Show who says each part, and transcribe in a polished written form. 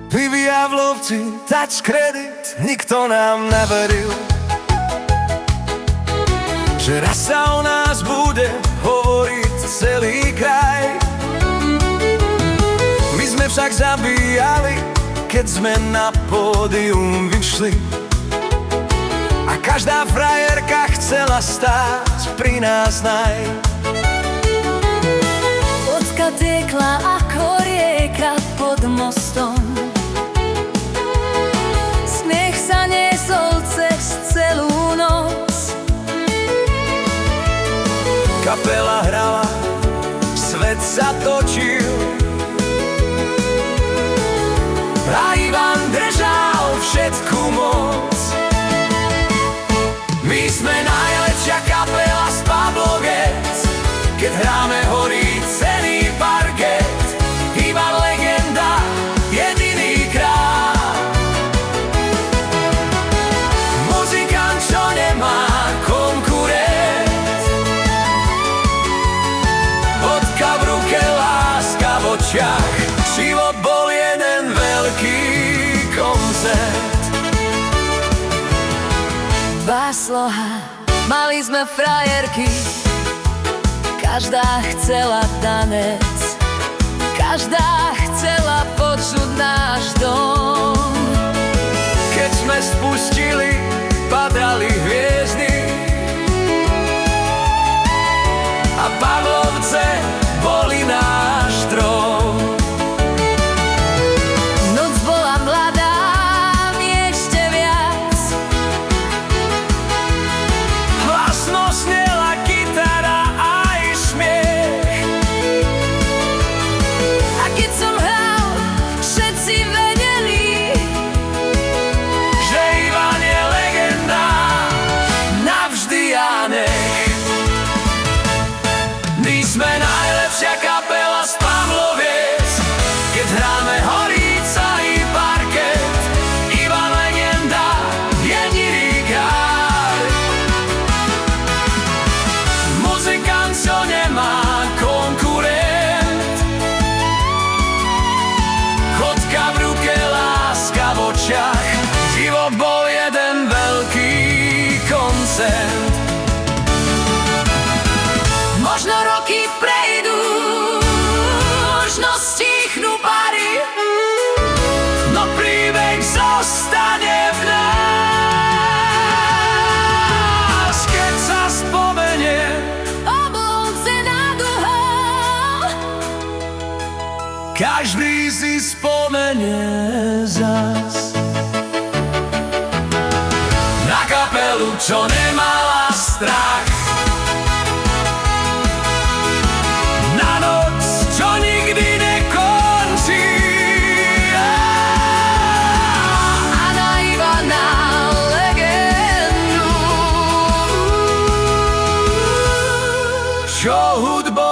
Speaker 1: Vyvíja v lovci touch kredit, nikto nám neveril, že raz sa o nás bude hovoriť celý kraj. My sme však zabíjali, keď sme na pódium vyšli, a každá frajerka chcela stáť pri nás naj.
Speaker 2: Vodka tiekla ako rieka pod mostom, smiech sa niesol cez celú noc.
Speaker 1: Kapela hrala, svet sa točil a Ivan držal všetku moc. My sme najlepšia kapela z Pavloviec, keď hráme horí celý parket. Ivan legenda, jediný král, muzikant, čo nemá konkurent. Vodka v ruke, láska v očiach, život bol jeden veľký koncert.
Speaker 2: Básloha, mali sme frajerky, každá chcela tanec, každá chcela počuť náš dom.
Speaker 1: Keď sme spustili, padali hviezdy a Pavlovce boli náš drom.
Speaker 2: Noc bola mladá, mi ešte viac,
Speaker 1: Hlasno snela gitara aj smiech,
Speaker 2: a keď som hral, všetci vedeli,
Speaker 1: že Ivan je legenda, navždy a nech. My sme najlepšia kapela z Pavloviec, keď hráme horí celý parket. Ivan legenda, jediný král, muzikant, čo nemá konkurent. Vodka v ruke, láska v očiach, život bol jeden veľký koncert. Možno roky prejdú, možno stichnú pary, no príbeh zostane v nás. Keď sa spomenie,
Speaker 2: oblúce nad uhol,
Speaker 1: každý si spomenie zas na kapelu, čo nemala strach, na noc, čo nikdy nekončí,
Speaker 2: a na Ivana legendu.
Speaker 1: čo hudbou